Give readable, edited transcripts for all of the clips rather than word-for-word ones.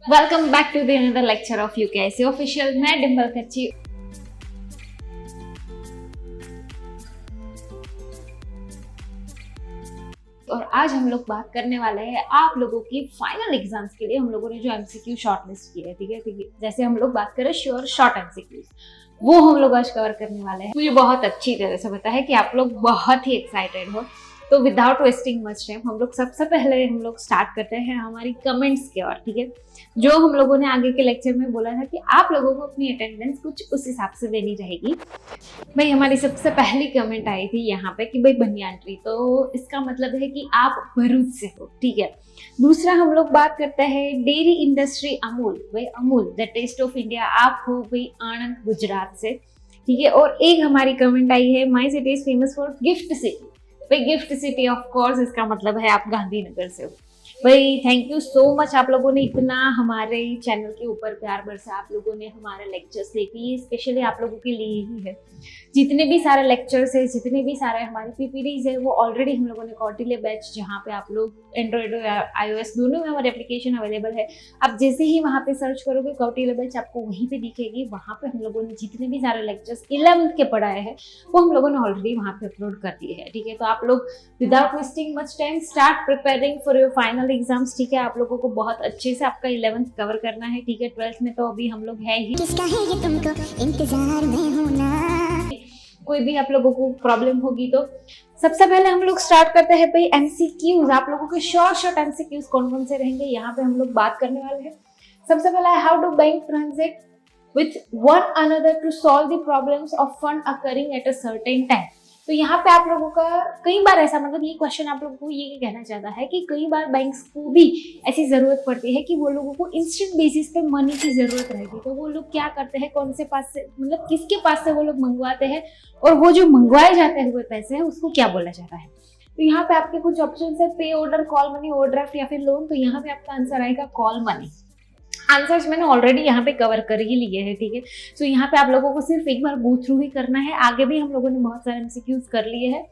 Welcome back to the another lecture of UKSC official. मैं डिम्पल कच्ची और आज हम लोग बात करने वाले हैं आप लोगों की फाइनल एग्जाम्स के लिए हम लोगों ने जो एमसीक्यू शॉर्टलिस्ट की है। ठीक है, जैसे हम लोग बात करें श्योर शॉर्ट एमसीक्यूज, वो हम लोग आज कवर करने वाले हैं। मुझे बहुत अच्छी तरह से पता है कि आप लोग बहुत ही एक्साइटेड हो, तो विदाउट वेस्टिंग मच टाइम हम लोग सबसे पहले स्टार्ट करते हैं हमारी कमेंट्स के। और ठीक है, जो हम लोगों ने आगे के लेक्चर में बोला था कि आप लोगों को अपनी अटेंडेंस कुछ उस हिसाब से देनी रहेगी। भाई हमारी सबसे पहली कमेंट आई थी यहाँ पे कि भाई बनियान ट्री, तो इसका मतलब है कि आप भरूच से हो। ठीक है, दूसरा हम लोग बात करते हैं डेयरी इंडस्ट्री अमूल, भाई Amul the taste of India, आप हो भाई आनंद गुजरात से। ठीक है, और एक हमारी कमेंट आई है my city is famous for gift city, भाई गिफ्ट सिटी ऑफ कोर्स इसका मतलब है आप गांधीनगर से हो। भाई थैंक यू सो मच, आप लोगों ने इतना हमारे चैनल के ऊपर प्यार बरसा, आप लोगों ने हमारे लेक्चर्स देखे, ये स्पेशली आप लोगों के लिए ही है। जितने भी सारे लेक्चर्स है, जितने भी सारे हमारे पीपीडीज है, वो ऑलरेडी हम लोगों ने कौटिल्य बैच, जहाँ पे आप लोग एंड्रॉइड और iOS दोनों में हमारी एप्लीकेशन अवेलेबल है। आप जैसे ही वहाँ पे सर्च करोगे कौटिल्य बैच, आपको वहीं पे दिखेगी। वहाँ पे हम लोगों ने जितने भी सारे लेक्चर्स 11th के पढ़ाए हैं वो हम लोगों ने ऑलरेडी वहाँ पे अपलोड कर दिए हैं। ठीक है, तो आप लोग without wasting much time start preparing for your final exams. ठीक है, आप लोगों को बहुत अच्छे से आपका 11th कवर करना है। ठीक है, 12th में तो अभी हम लोग है ही, किसका है ये तुमको इंतजार में होना। कोई भी आप लोगों को प्रॉब्लम होगी तो सबसे पहले हम लोग स्टार्ट करते हैं भाई एमसीक्यूज। आप लोगों के शॉर्ट एमसीक्यूज कौन कौन से रहेंगे यहाँ पे हम लोग बात करने वाले हैं। सबसे पहला है how to bank transact with one another to solve the problems of fund occurring at a certain time. तो यहाँ पे आप लोगों का कई बार ऐसा, मतलब ये क्वेश्चन आप लोगों को ये कहना चाहता है कि कई बार बैंक्स को भी ऐसी जरूरत पड़ती है कि वो लोगों को इंस्टेंट बेसिस पे मनी की जरूरत रहेगी, तो वो लोग क्या करते हैं, कौन से पास से, मतलब किसके पास से वो लोग मंगवाते हैं, और वो जो मंगवाए जाते हुए पैसे हैं उसको क्या बोला जाता है। तो यहाँ पे आपके कुछ ऑप्शन है, पे ऑर्डर, कॉल मनी, ओवरड्राफ्ट या फिर लोन। तो यहाँ पे आपका आंसर आएगा कॉल मनी। आंसर्स मैंने ऑलरेडी यहाँ पे कवर कर ही लिए हैं। ठीक है, सो यहाँ पे आप लोगों को सिर्फ एक बार गो थ्रू ही करना है, आगे भी हम लोगों ने बहुत सारे एमसीक्यूज कर लिए हैं।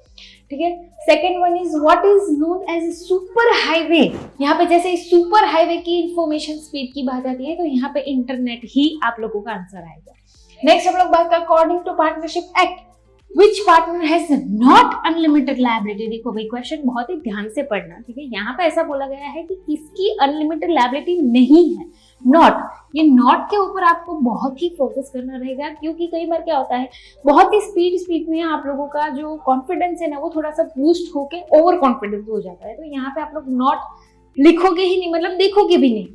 ठीक है, second one is what is known as super highway. यहाँ पे जैसे सुपर हाईवे की इंफॉर्मेशन स्पीड की बात आती है तो यहाँ पे इंटरनेट ही आप लोगों का आंसर आएगा। नेक्स्ट हम लोग बात कर according to partnership act Which partner has not unlimited liability। देखो भाई क्वेश्चन बहुत ही ध्यान से पढ़ना। ठीक है, यहाँ पे ऐसा बोला गया है कि किसकी अनलिमिटेड लायबिलिटी नहीं है, नॉट। ये नॉट के ऊपर आपको बहुत ही फोकस करना रहेगा, क्योंकि कई बार क्या होता है, बहुत ही स्पीड में आप लोगों का जो कॉन्फिडेंस है ना वो थोड़ा सा बूस्ट होके ओवर कॉन्फिडेंस हो जाता है। तो यहाँ पे आप लोग नॉट लिखोगे ही नहीं, मतलब देखोगे भी नहीं,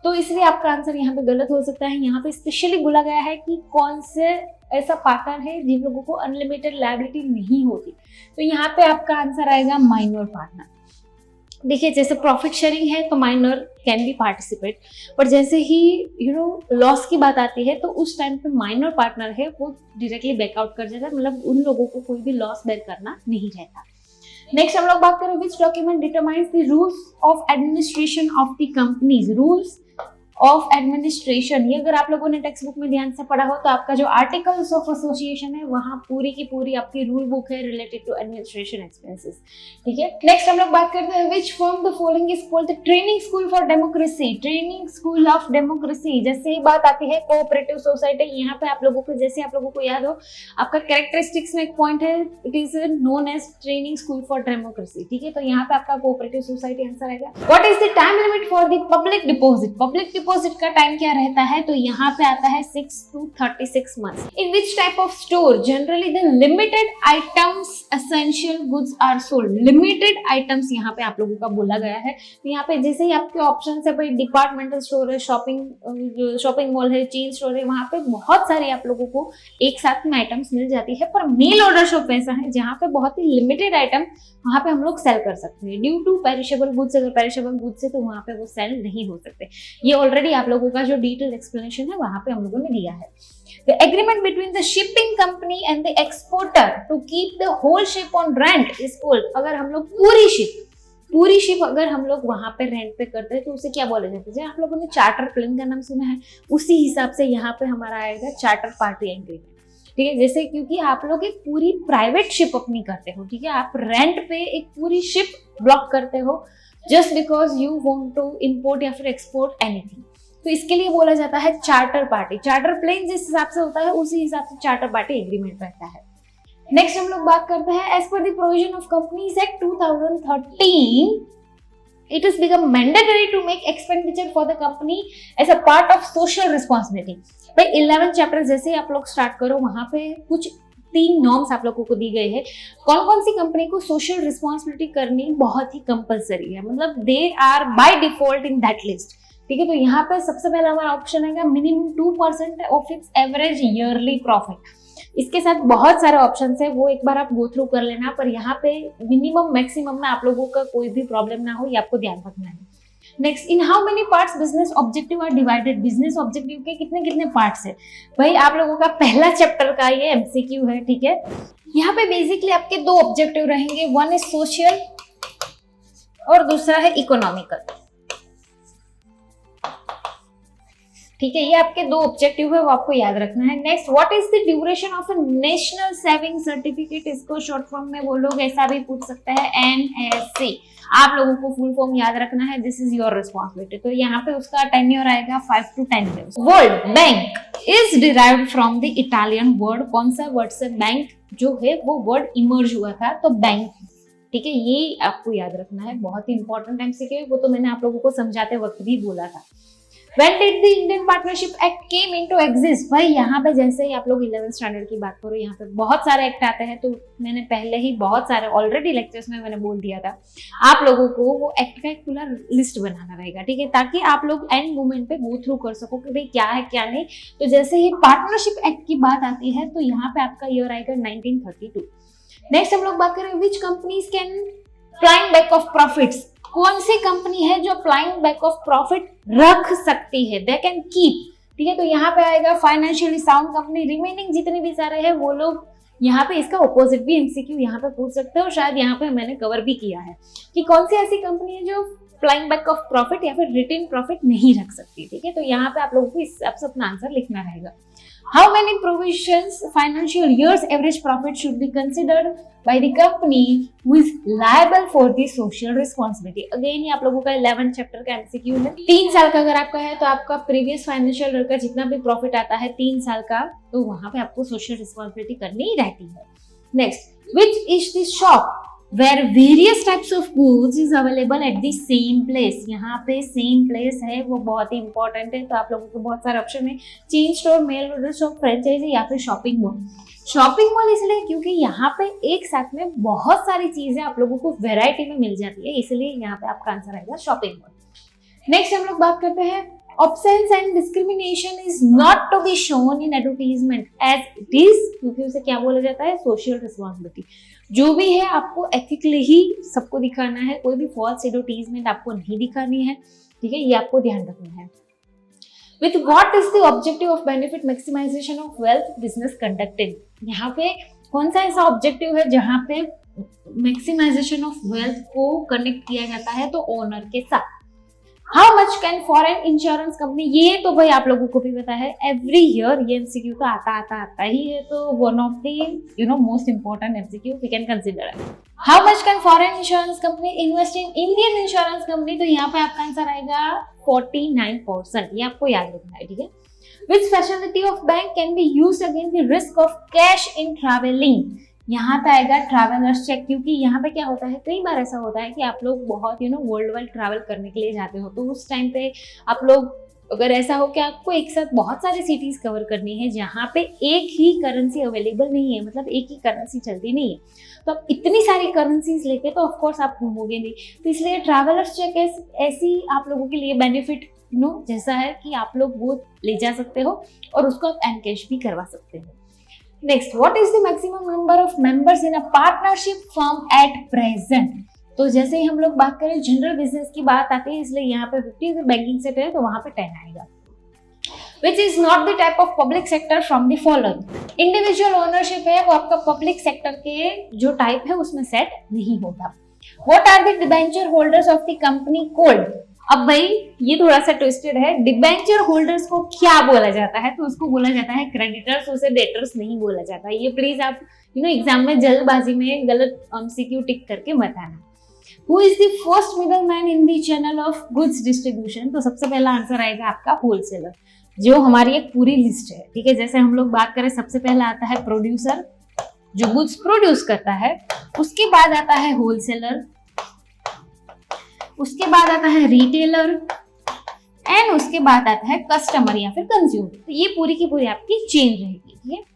तो इसलिए आपका आंसर यहाँ पे गलत हो सकता है। यहाँ पे स्पेशली बोला गया है कि कौन से ऐसा पार्टनर है जिन लोगों को अनलिमिटेड लायबिलिटी नहीं होती, तो यहाँ पे आपका आंसर आएगा माइनर पार्टनर। देखिए जैसे प्रॉफिट शेयरिंग है तो माइनर कैन बी पार्टिसिपेट, पर जैसे ही लॉस की बात आती है तो उस टाइम पे माइनर पार्टनर है वो डायरेक्टली बैकआउट कर जाता है, मतलब उन लोगों को कोई भी लॉस बेयर करना नहीं रहता। नेक्स्ट हम लोग बात करें which document determines the rules of administration of the companies. Rules of administration, ये अगर आप लोगों ने टेक्स्ट बुक में ध्यान से पढ़ा हो तो आपका जो आर्टिकल्स ऑफ एसोसिएशन है वहां पूरी की पूरी आपकी रूल बुक है रिलेटेड टू एडमिनिस्ट्रेशन एक्सपेंसेस। ठीक है, नेक्स्ट हम लोग बात करते हैं which form the following is called the training school for democracy. Training school of democracy, जैसे ही बात आती है कोऑपरेटिव सोसाइटी, यहाँ पे आप लोगों को, जैसे आप लोगों को याद हो, आपका कैरेक्टरिस्टिक्स में एक पॉइंट है, it is known as training school for democracy. ठीक है, तो यहाँ पे आपका कोऑपरेटिव सोसाइटी आंसर आएगा। What is the time limit for the public deposit. Public deposit का टाइम क्या रहता है, तो यहाँ पे आता है 6 to 36 months। In which type of store generally the limited items essential goods are sold. Limited items यहाँ पे आप लोगों का बोला गया है, तो यहाँ पे जैसे ही आपके ऑप्शन है भाई डिपार्टमेंटल स्टोर है, शॉपिंग मॉल है, चेन स्टोर है, वहाँ पे बहुत सारे आप लोगों को एक साथ में आइटम्स मिल जाती है। पर मेल ऑर्डर शॉप ऐसा है जहाँ पे बहुत ही लिमिटेड आइटम वहाँ पे हम लोग सेल कर सकते हैं ड्यू टू पेरिशेबल गुड्स। अगर पेरिशेबल गुड्स है तो वहाँ पे वो सेल नहीं हो सकते। ये ऑलरेडी आप लोगों का जो डिटेल एक्सप्लेनेशन है वहाँ पे हम लोगों ने दिया है। The agreement between the shipping company and the exporter to keep the whole ship on rent is called। अगर हम लोग पूरी शिप अगर हम लोग वहां पे रेंट पे करते हैं तो उसे क्या बोला जाता है, जैसे आप लोगों ने चार्टर प्लेन का नाम सुना है, उसी हिसाब से यहाँ पे हमारा आएगा चार्टर पार्टी एग्रीमेंट। ठीक है, जैसे क्योंकि आप लोग एक पूरी प्राइवेट शिप अपनी करते हो, ठीक है, आप रेंट पे एक पूरी शिप ब्लॉक करते हो just because you want to import या फिर एक्सपोर्ट एनीथिंग। तो इसके लिए बोला जाता है चार्टर पार्टी। चार्टर प्लेन जिस हिसाब से होता है उसी हिसाब से चार्टर पार्टी एग्रीमेंट रहता है। नेक्स्ट हम लोग बात करते हैं as per the provision of companies act 2013 it has become mandatory to make expenditure for the company as a part of social responsibility। भाई 11 चैप्टर जैसे आप लोग स्टार्ट करो वहां पे कुछ 3 नॉर्म्स आप लोगों को दी गई है कौन कौन सी कंपनी को सोशल रिस्पॉन्सिबिलिटी करनी बहुत ही कंपलसरी है, मतलब they are by default in that list. ठीक है, तो यहाँ पे सबसे पहला हमारा ऑप्शन है minimum 2% of its average yearly profit. इसके साथ बहुत सारे ऑप्शन है, वो एक बार आप गो थ्रू कर लेना, पर यहाँ पे मिनिमम मैक्सिमम में आप लोगों का कोई भी प्रॉब्लम ना हो ये आपको ध्यान रखना है। Next, in how many parts business objective are divided. Business objective के कितने कितने पार्ट्स है भाई, आप लोगों का पहला चैप्टर का ये एमसीक्यू है। ठीक है, यहाँ पे बेसिकली आपके 2 ऑब्जेक्टिव रहेंगे, वन इज सोशल और दूसरा है इकोनॉमिकल। ठीक है, ये आपके 2 ऑब्जेक्टिव है, वो आपको याद रखना है। Next, what is the duration of a national saving certificate. इसको शॉर्ट फॉर्म में वो लोग ऐसा भी पूछ सकते हैं NSC। आप लोगों को फुल फॉर्म याद रखना है, दिस इज योर रिस्पॉन्सिबिलिटी। तो यहाँ पे उसका टेन्योर आएगा 5 to 10 years। World bank is derived from the Italian word. कौन सा वर्ड से बैंक जो है वो वर्ड इमर्ज हुआ था, तो बैंक। ठीक है, ये आपको याद रखना है, बहुत ही इंपॉर्टेंट एमसीक्यू है, वो तो मैंने आप लोगों को समझाते वक्त भी बोला था। When did the Indian Partnership Act came into exist? भाई यहाँ पे जैसे ही आप लोग 11th स्टैंडर्ड की बात करो, यहाँ पे बहुत सारे एक्ट आते हैं, तो मैंने पहले ही बहुत सारे ऑलरेडी लेक्चर्स में मैंने बोल दिया था, आप लोगों को वो एक्ट का एक पूरा लिस्ट बनाना रहेगा। ठीक है, ताकि आप लोग एंड मोमेंट पे गो थ्रू कर सको कि भाई क्या है क्या नहीं। तो जैसे ही पार्टनरशिप एक्ट की बात आती है तो यहाँ पे आपका ईयर आएगा 1932। नेक्स्ट हम लोग बात करें विच companies can climb back of profits. कौन सी कंपनी है जो अप्लाइंग बैक ऑफ प्रॉफिट रख सकती है, दे कैन कीप। ठीक है, तो यहाँ पे आएगा फाइनेंशियली साउंड कंपनी। रिमेनिंग जितने भी सारे हैं वो लोग यहाँ पे इसका ऑपोजिट भी एमसीक्यू यहाँ पे पूछ सकते हो, शायद यहाँ पे मैंने कवर भी किया है कि कौन सी ऐसी कंपनी है जो अप्लाइंग बैक ऑफ प्रॉफिट या फिर रिटेन प्रॉफिट नहीं रख सकती। ठीक है, तो यहाँ पे आप लोगों को इस हिसाब से अपना आंसर लिखना रहेगा। How many provisions financial years average profit should be considered by the company who is liable for the social responsibility? Again ये आप लोगों का 11 चैप्टर का एमसीक्यू है। 3 साल का अगर आपका है तो आपका प्रीवियस फाइनेंशियल ईयर का जितना भी प्रॉफिट आता है 3 साल का, तो वहां पे आपको सोशल रिस्पॉन्सिबिलिटी करनी रहती है। Next, which is the shop where various types of goods is available at the same place। यहाँ पे सेम प्लेस है, वो बहुत ही इंपॉर्टेंट है। तो आप लोगों को बहुत सारे ऑप्शन है, chain store, mail order shop, franchisee या फिर शॉपिंग मॉल। शॉपिंग मॉल इसलिए क्योंकि यहाँ पे एक साथ में बहुत सारी चीजें आप लोगों को वेराइटी में मिल जाती है, इसलिए यहाँ पे आपका आंसर आएगा शॉपिंग मॉल। नेक्स्ट हम लोग बात करते हैं obscene and discrimination is not to be shown in advertisement as it is, क्योंकि उसे क्या बोला जाता है, सोशल रिस्पॉन्सिबिलिटी। जो भी है आपको एथिकली ही सबको दिखाना है, कोई भी फॉल्स एडवर्टीजमेंट आपको नहीं दिखानी है। ठीक है, ये आपको ध्यान रखना है। With what is the objective of benefit maximisation of wealth business conducted. यहाँ पे कौन सा ऐसा ऑब्जेक्टिव है जहाँ पे मैक्सिमाइजेशन ऑफ वेल्थ को कनेक्ट किया जाता है, तो ओनर के साथ। How much can foreign insurance company, ये तो भाई आप लोगों को भी पता है, एवरी ईयर ये एमसीक्यू तो आता ही है, तो one of the most important MCQ we can consider. How much can foreign insurance company invest in Indian insurance company, तो यहाँ पे आपका आंसर आएगा 49%, ये आपको याद रखना है। ठीक है, which facility of bank can be used against the risk of cash in travelling. यहाँ पे आएगा ट्रैवलर्स चेक, क्योंकि यहाँ पे क्या होता है, कई बार ऐसा होता है कि आप लोग बहुत वर्ल्ड वाइड ट्रैवल करने के लिए जाते हो, तो उस टाइम पे आप लोग अगर ऐसा हो कि आपको एक साथ बहुत सारी सिटीज कवर करनी है जहाँ पे एक ही करेंसी अवेलेबल नहीं है, मतलब एक ही करेंसी चलती नहीं है, तो आप इतनी सारी करेंसीज लेके तो ऑफकोर्स आप घूमोगे नहीं। तो इसलिए ट्रैवलर्स चेक ऐसी आप लोगों के लिए बेनिफिट जैसा है कि आप लोग वो ले जा सकते हो और उसको आप एनकैश भी करवा सकते हो। Next, what is the maximum number of members in a partnership firm at present. तो जैसे ही हम लोग बात करें जनरल बिजनेस की बात आती है, इसलिए यहाँ पे 50 अगर बैंकिंग सेक्टर है तो वहां पे 10 आएगा। Which is not the type of public sector from the following। Individual ownership है, वो आपका पब्लिक सेक्टर के जो टाइप है उसमें सेट नहीं होगा। What are the debenture holders of the company called। अब भाई ये थोड़ा सा ट्विस्टेड है, डिबेंचर होल्डर्स को क्या बोला जाता है, तो उसको बोला जाता है क्रेडिटर्स, उसे डेटर्स नहीं बोला जाता। ये प्लीज आप एग्जाम में जल्दबाजी में गलत एमसीक्यू टिक करके मत आना। Who is the first middle man in the channel of goods distribution? तो सबसे पहला आंसर आएगा आपका होलसेलर, जो हमारी एक पूरी लिस्ट है, ठीक है। जैसे हम लोग बात करें, सबसे पहला आता है प्रोड्यूसर, जो गुड्स प्रोड्यूस करता है, उसके बाद आता है होलसेलर, उसके बाद आता है रिटेलर, एंड उसके बाद आता है कस्टमर या फिर कंज्यूमर। तो ये पूरी की पूरी आपकी चेन रहेगी, ठीक है।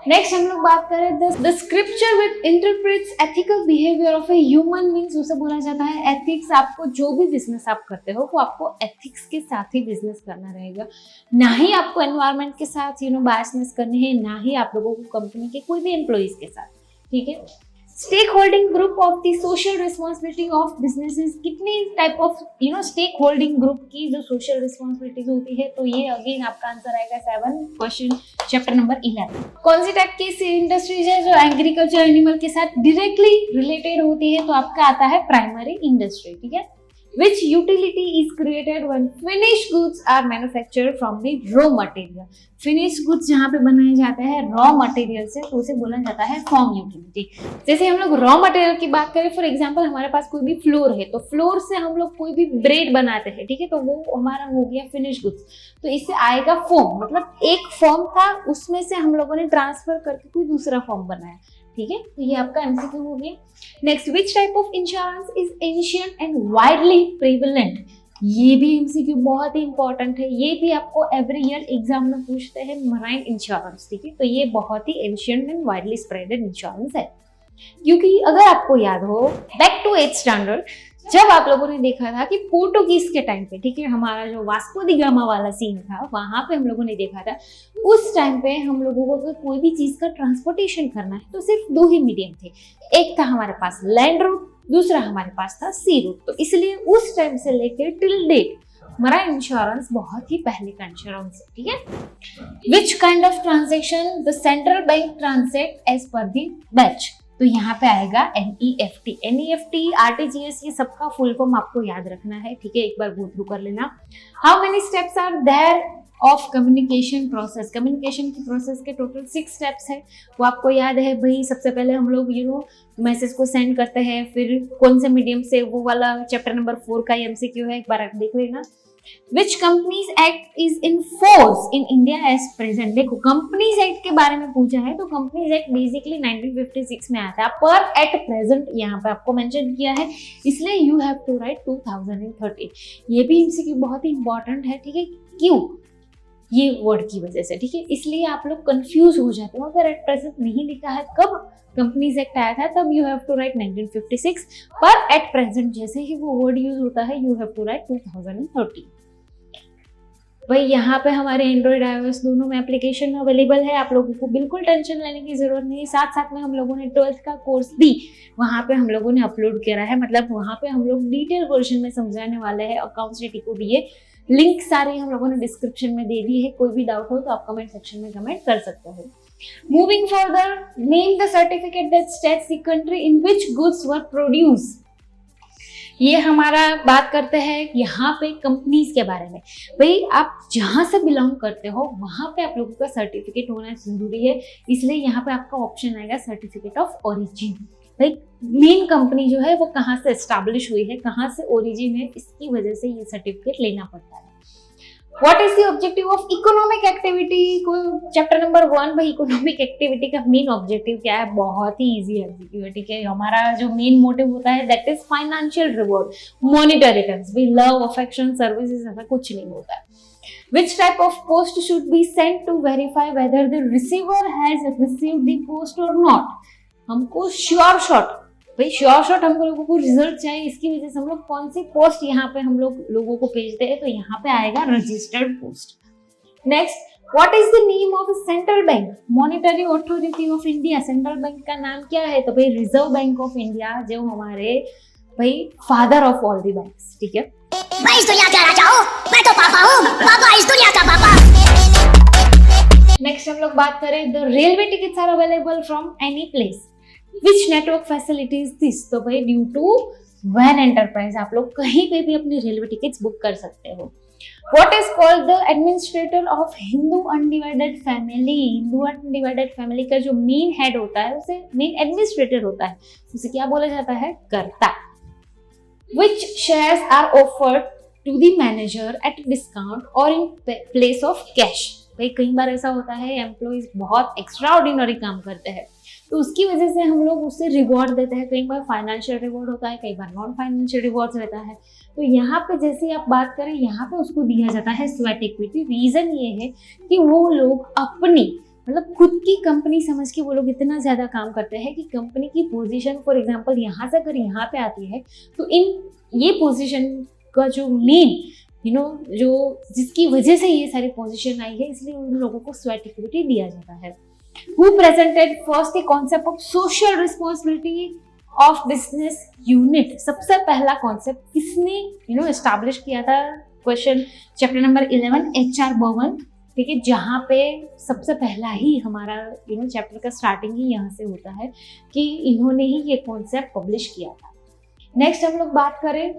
नेक्स्ट हम लोग बात करें, the scripture which interprets ethical behaviour of a human, means उसे बोला जाता है एथिक्स। आपको जो भी बिजनेस आप करते हो वो आपको एथिक्स के साथ ही बिजनेस करना रहेगा, ना ही आपको एनवायरनमेंट के साथ बायसनेस करनी है, ना ही आप लोगों को कंपनी के कोई भी एम्प्लॉइज के साथ, ठीक है। Stake holding group of the social responsibility of businesses, कितनी type of stake holding group की जो सोशल रिस्पॉन्सिबिलिटीज होती है, तो ये अगेन आपका आंसर आएगा 7, क्वेश्चन चैप्टर नंबर 11। कौन सी टाइप की इंडस्ट्रीज है जो एग्रीकल्चर एनिमल के साथ डायरेक्टली रिलेटेड होती है? तो आपका आता है प्राइमरी इंडस्ट्री, ठीक है। Which utility is created when finished goods are manufactured from the raw material? Finished goods जहाँ पे बनाए जाते हैं raw material से, तो उसे बोला जाता है फॉर्म यूटिलिटी। जैसे हम लोग रॉ मटेरियल की बात करें, फॉर एग्जांपल हमारे पास कोई भी फ्लोर है, तो फ्लोर से हम लोग कोई भी ब्रेड बनाते हैं, ठीक है, तो वो हमारा हो गया फिनिश गुड्स। तो इससे आएगा फॉर्म, मतलब एक फॉर्म था, उसमें से हम लोगों ने ट्रांसफर करके कोई दूसरा फॉर्म बनाया, ठीक है। तो ये आपका एमसीक्यू हो गया। Next, which type of insurance is ancient and widely prevalent? ये भी एमसीक्यू बहुत ही इंपॉर्टेंट है, ये भी आपको एवरी ईयर एग्जाम में पूछते हैं, मराइन इंश्योरेंस, ठीक है। तो ये बहुत ही ancient and widely spreaded insurance है, क्योंकि अगर आपको याद हो, बैक टू 8th स्टैंडर्ड, जब आप लोगों ने देखा था कि पोर्टुगीज के टाइम पे, ठीक है, हमारा जो वास्को दी गामा वाला सीन था, वहां पे हम लोगों ने देखा था, उस टाइम पे हम लोगों को अगर कोई भी चीज का ट्रांसपोर्टेशन करना है तो सिर्फ 2 ही मीडियम थे, एक था हमारे पास लैंड रूट, दूसरा हमारे पास था सी रूट। तो इसलिए उस टाइम से लेकर टिल डेट हमारा इंश्योरेंस बहुत ही पहले का इंश्योरेंस है, ठीक है। Which kind of transaction the central bank transact as per the batch? तो यहाँ पे आएगा NEFT, RTGS, ये सबका फुल फॉर्म आपको याद रखना है, ठीक है, एक बार गो थ्रू कर लेना। How many steps are there of communication process? Communication की प्रोसेस के टोटल 6 स्टेप्स है, वो आपको याद है भाई। सबसे पहले हम लोग मैसेज को सेंड करते हैं, फिर कौन से मीडियम से, वो वाला चैप्टर नंबर 4 का MCQ है, एक बार आप देख लेना। Which Companies Act is in force in India as present? देखो, कंपनीज एक्ट के बारे में पूछा है, तो कंपनीज एक्ट बेसिकली 1956 में आता है, पर एट प्रेजेंट यहाँ पे आपको मेंशन किया है, इसलिए यू हैव टू राइट 2030। ये भी इनसे बहुत ही इंपॉर्टेंट है, ठीक है। क्यों? ये वर्ड की वजह से, ठीक है, इसलिए आप लोग कंफ्यूज हो जाते हो। अगर एट प्रेजेंट नहीं लिखा है कब कंपनीज एक्ट आया था, तब यू हैव टू राइट 1956, पर एट प्रेजेंट जैसे ही वो वर्ड यूज होता है, यू हैव टू राइट 2030। भाई यहाँ पे हमारे एंड्रॉइड iOS दोनों में एप्लीकेशन अवेलेबल है, आप लोगों को बिल्कुल टेंशन लेने की जरूरत नहीं है। साथ साथ में हम लोगों ने 12th का कोर्स भी वहाँ पे हम लोगों ने अपलोड करा है, मतलब वहाँ पे हम लोग डिटेल वर्जन में समझाने वाले हैं। अकाउंट्स को दिए लिंक सारे हम लोगों ने डिस्क्रिप्शन में दे दी है, कोई भी डाउट हो तो आप कमेंट सेक्शन में कमेंट कर सकते हो। Moving further, name the certificate that states the country in which goods were produce. ये हमारा बात करते हैं यहाँ पे कंपनीज के बारे में। भाई आप जहाँ से बिलोंग करते हो वहाँ पे आप लोगों का सर्टिफिकेट होना जरूरी है, इसलिए यहाँ पे आपका ऑप्शन आएगा सर्टिफिकेट ऑफ ओरिजिन। भाई मेन कंपनी जो है वो कहाँ से एस्टैब्लिश हुई है, कहाँ से ओरिजिन है, इसकी वजह से ये सर्टिफिकेट लेना पड़ता है। What is the objective of economic activity? Chapter number 1, भाई इकोनॉमिक एक्टिविटी का मेन ऑब्जेक्टिव क्या है? बहुत ही इजी है, ठीक है। हमारा जो मेन मोटिव होता है that is financial reward, monetary terms, भी लव, अफेक्शन, सर्विसेज, ऐसा कुछ नहीं होता है। Which type of post should be sent to verify whether the receiver has received the post or not? हमको श्योर शॉट, भाई श्योर शॉट हम लोगों को रिजल्ट चाहिए, इसकी वजह से हम लोग कौन सी पोस्ट यहाँ पे हम लोग लोगों को भेजते हैं, तो यहाँ पे आएगा registered post. Next, what is the name of central bank monetary authority of India? Central bank का नाम क्या है? तो भाई रिजर्व बैंक ऑफ इंडिया, जो हमारे भाई father of all the banks, ठीक है। मैं इस दुनिया का राजा हूँ, मैं तो पापा हूँ, पापा इस दुनिया का पापा। नेक्स्ट हम लोग बात करें, the railway tickets are available from any place, which network facility is this? तो भाई ड्यू टू वैन एंटरप्राइज आप लोग कहीं पे भी अपनी रेलवे टिकट्स बुक कर सकते हो। What is called the administrator of Hindu undivided family? Hindu undivided family का जो मेन हेड होता है उसे मेन एडमिनिस्ट्रेटर होता है, उसे क्या बोला जाता है? कर्ता। which shares are offered to the manager at a discount or in place of cash। भाई कई बार ऐसा होता है एम्प्लॉइज बहुत एक्स्ट्रा ऑर्डिनरी काम करते हैं तो उसकी वजह से हम लोग उससे रिवॉर्ड देते हैं। कई बार फाइनेंशियल रिवॉर्ड होता है, कई बार नॉन फाइनेंशियल रिवॉर्ड रहता है। तो यहाँ पे जैसे आप बात करें, यहाँ पे उसको दिया जाता है स्वेट इक्विटी। रीजन ये है कि वो लोग अपनी मतलब खुद की कंपनी समझ के वो लोग इतना ज़्यादा काम करते हैं कि कंपनी की पोजीशन फॉर एग्जांपल यहाँ से अगर यहाँ पे आती है तो इन ये पोजीशन का जो मेन जो जिसकी वजह से ये सारी पोजीशन आई है, इसलिए उन लोगों को स्वेट इक्विटी दिया जाता है। Who presented first the concept of social responsibility of business unit? सबसे पहला कॉन्सेप्ट किसने एस्टैब्लिश किया था? Question chapter number 11 HR Burman, ठीक है, जहाँ पे सबसे पहला ही हमारा चैप्टर का स्टार्टिंग ही यहाँ से होता है कि इन्होंने ही ये कॉन्सेप्ट पब्लिश किया था। नेक्स्ट हम लोग बात करें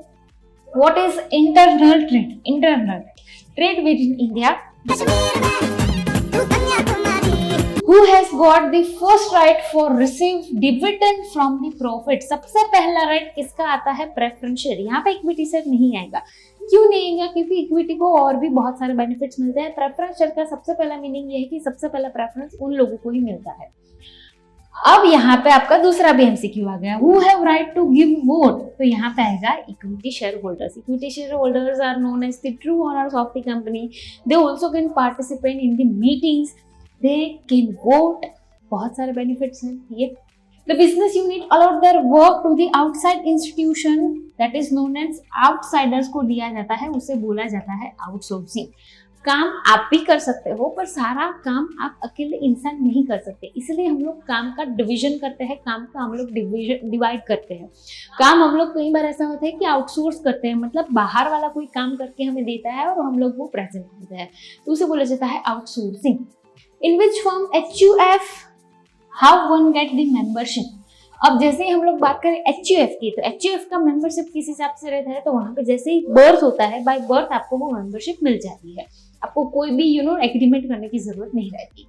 what is internal trade. Internal trade with in India. Who has got the first right for receive dividend from the profit? सबसे पहला राइट किसका आता है? प्रेफरेंशियल। यहाँ पे इक्विटी शेयर नहीं आएगा। क्यों नहीं आएगा? क्योंकि इक्विटी को और भी बहुत सारे बेनिफिट्स मिलते हैं। प्रेफरेंशियल का सबसे पहला मीनिंग ये है कि सबसे पहला प्रेफरेंस उन लोगों को ही मिलता है। अब यहाँ पे आपका दूसरा भी एमसीक्यू आ गया, who have right to give vote. तो यहाँ पे आएगा equity share holders. Equity share holders are known as the true owners of the company. They also can participate in the meetings, they can vote. बहुत सारे benefits हैं ये। The business unit allowed their work to the outside institution that is known as outsiders को दिया जाता है, उसे बोला जाता है आउटसोर्सिंग। काम आप भी कर सकते हो पर सारा काम आप अकेले इंसान नहीं कर सकते, इसलिए हम लोग काम का डिवीजन करते हैं, काम का हम लोग डिवाइड करते हैं। काम हम लोग कई बार ऐसा होता है कि आउटसोर्स करते हैं, मतलब बाहर वाला कोई काम करके हमें देता है और हम लोग वो प्रेजेंट करते हैं, तो उसे बोला जाता है outsourcing. In which form HUF how one get the membership. अब जैसे ही हम लोग बात करें HUF की, तो HUF का मेंबरशिप किस हिसाब से रहता है? तो वहां पे जैसे ही बर्थ होता है, बाय बर्थ आपको वो मेंबरशिप मिल जाती है, आपको कोई भी एग्रीमेंट करने की जरूरत नहीं रहती।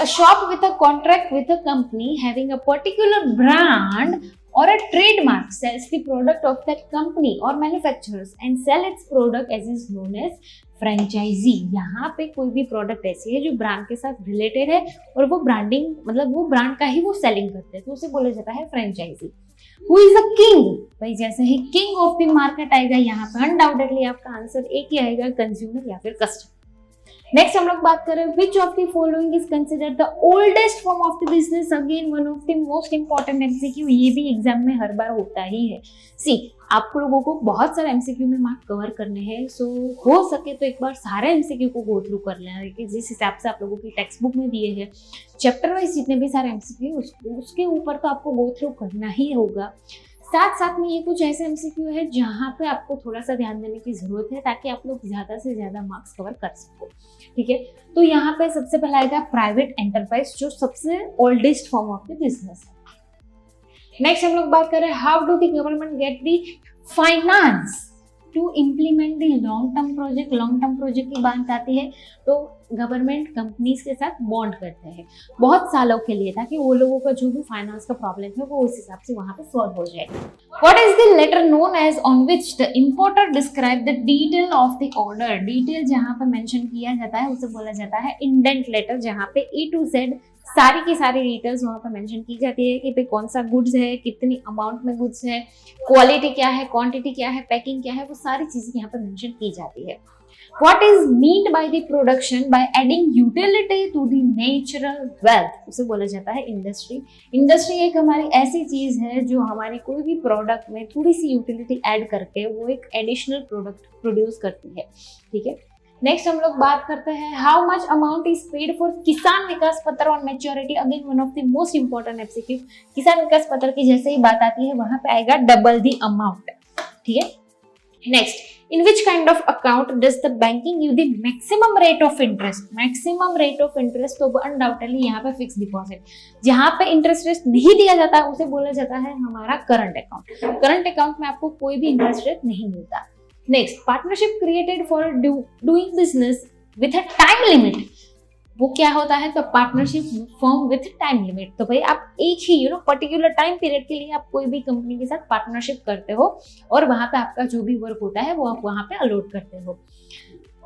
A shop with a contract with a company having a particular brand or a trademark sells the product of that company or manufacturers and sell its product as is known as franchisee. यहाँ पे कोई भी product ऐसी है जो brand के साथ related है और वो ब्रांडिंग मतलब वो ब्रांड का ही वो सेलिंग करते हैं, तो उसे बोला जाता है franchisee. Who is a king? भाई जैसे ही किंग ऑफ द मार्केट आएगा यहाँ पे अनडाउटेडली आपका आंसर एक ही आएगा, कंज्यूमर या फिर कस्टमर। नेक्स्ट हम लोग बात करें which of the following is considered the oldest form of the business. Again one of the most important MCQ, ये भी एग्जाम में हर बार होता ही है। सी आप लोगों को बहुत सारे एमसीक्यू में मार्क कवर करने हैं, सो हो सके तो एक बार सारे एमसीक्यू को गो थ्रू कर लेना, जिस हिसाब से आप लोगों की टेक्स्ट बुक में दिए हैं चैप्टर वाइज जितने भी सारे एमसीक्यू उसके ऊपर तो आपको गो थ्रू करना ही होगा। साथ साथ में ये कुछ ऐसे एमसीक्यू है जहाँ पे आपको थोड़ा सा ध्यान देने की जरूरत है ताकि आप लोग ज्यादा से ज्यादा मार्क्स कवर कर सको, ठीक है। तो यहाँ पे सबसे पहला आएगा प्राइवेट एंटरप्राइज, जो सबसे oldest form of the business है। नेक्स्ट हम लोग बात करें how do the government get the finance to implement the long term project. Long term project की बात आती है तो गवर्नमेंट कंपनीज के साथ बॉन्ड करते हैं बहुत सालों के लिए, ताकि वो लोगों का जो भी फाइनेंस का प्रॉब्लम है वो उस हिसाब से वहां पे सॉल्व हो जाए। What is the letter known as on which the importer describe the detail of the order. Detail जहां पे मेंशन किया जाता है उसे बोला जाता है इंडेंट लेटर, जहां पे A to Z सारी की सारी डिटेल्स वहाँ पर मेंशन की जाती है कि भाई कौन सा गुड्स है, कितनी अमाउंट में गुड्स है, क्वालिटी क्या है, क्वांटिटी क्या है, पैकिंग क्या है, वो सारी चीजें यहाँ पर मेंशन की जाती है। What is meant by the production by adding utility to the natural wealth? उसे बोला जाता है इंडस्ट्री। इंडस्ट्री एक हमारी ऐसी चीज है जो हमारी कोई भी प्रोडक्ट में थोड़ी सी यूटिलिटी ऐड करके वो एक एडिशनल प्रोडक्ट प्रोड्यूस करती है, ठीक है। नेक्स्ट हम लोग बात करते हैं how much amount is paid for किसान विकास पत्र on maturity. Again one of the most important MCQ, किसान विकास पत्र की जैसे ही बात आती है वहां पे आएगा डबल द अमाउंट, ठीक है। Next, in which kind of account does the banking give the maximum rate of interest. Maximum rate of interest तो अनडाउटेडली यहाँ पे फिक्स डिपॉजिट, जहाँ पे इंटरेस्ट रेट नहीं दिया जाता उसे बोला जाता है हमारा करंट अकाउंट। करंट अकाउंट में आपको कोई भी इंटरेस्ट रेट नहीं मिलता। Next, partnership created for doing business with a time limit. वो क्या होता है, तो partnership form with time limit. तो भाई आप एक ही पर्टिकुलर टाइम पीरियड के लिए आप कोई भी कंपनी के साथ पार्टनरशिप करते हो और वहां पे आपका जो भी वर्क होता है वो आप वहां पे अलॉट करते हो।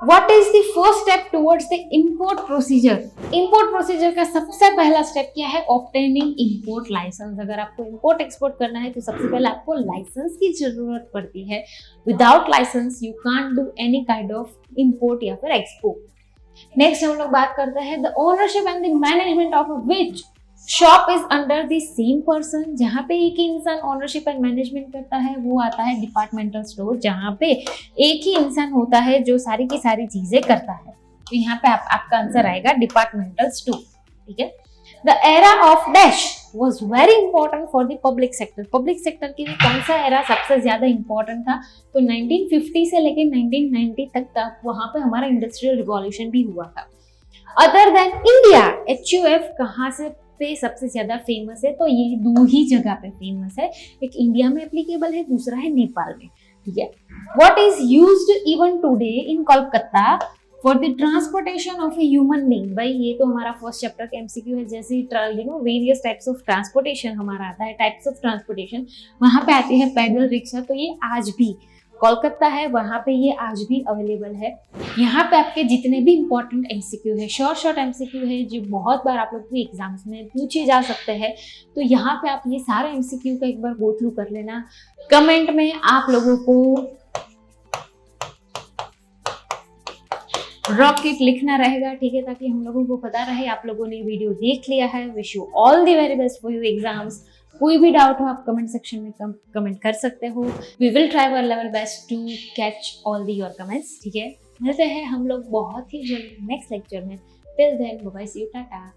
What is the first step towards the import procedure? Import procedure का सबसे पहला स्टेप क्या है? Obtaining import license। अगर आपको import export करना है तो सबसे पहले आपको लाइसेंस की जरूरत पड़ती है। Without license you can't do any kind of import या फिर export। नेक्स्ट हम लोग बात करते हैं the ownership and the management of which shop is under the same person. जहाँ पे एक ही इंसान ओनरशिप एंड मैनेजमेंट करता है वो आता है डिपार्टमेंटल स्टोर, जहाँ पे एक ही इंसान होता है जो सारी की सारी चीजें करता है। तो यहाँ पे आपका आंसर आएगा डिपार्टमेंटल स्टोर। ठीक है। The era of dash was very important for the public sector. Public sector के लिए कौन सा एरा सबसे ज्यादा इंपॉर्टेंट था? तो 1950 से लेकर 1990 तक वहां पे हमारा इंडस्ट्रियल रिवॉल्यूशन भी हुआ था। अदर देन इंडिया HUF कहाँ से पे सबसे ज्यादा फेमस है? तो ये दो ही जगह पे फेमस है, एक इंडिया में एप्लीकेबल है, दूसरा है नेपाल में। ठीक है। What is used even today in Kolkata for the transportation of a human being? भाई ये तो हमारा फर्स्ट चैप्टर का MCQ है। जैसे वेरियस टाइप्स ऑफ ट्रांसपोर्टेशन हमारा आता है, टाइप्स ऑफ ट्रांसपोर्टेशन वहां पे आते हैं पैदल रिक्शा। तो ये आज भी कोलकाता है, वहां पे ये आज भी अवेलेबल है। यहाँ पे आपके जितने भी इंपॉर्टेंट MCQ है, शॉर्ट MCQ है, जो बहुत बार आप लोग के एग्जाम्स में पूछे जा सकते हैं, तो यहाँ पे आप ये सारे MCQ का एक बार गो थ्रू कर लेना। कमेंट में आप लोगों को रॉकेट लिखना रहेगा, ठीक है, ताकि हम लोगों को पता रहे आप लोगों ने वीडियो देख लिया है। Wish you all the very best for your exams. कोई भी डाउट हो आप कमेंट सेक्शन में कमेंट कर सकते हो। We will try our level best to catch all the your comments. ठीक है, मिलते हैं हम लोग बहुत ही जल्द नेक्स्ट लेक्चर में। Till then bye bye, see you, Tata.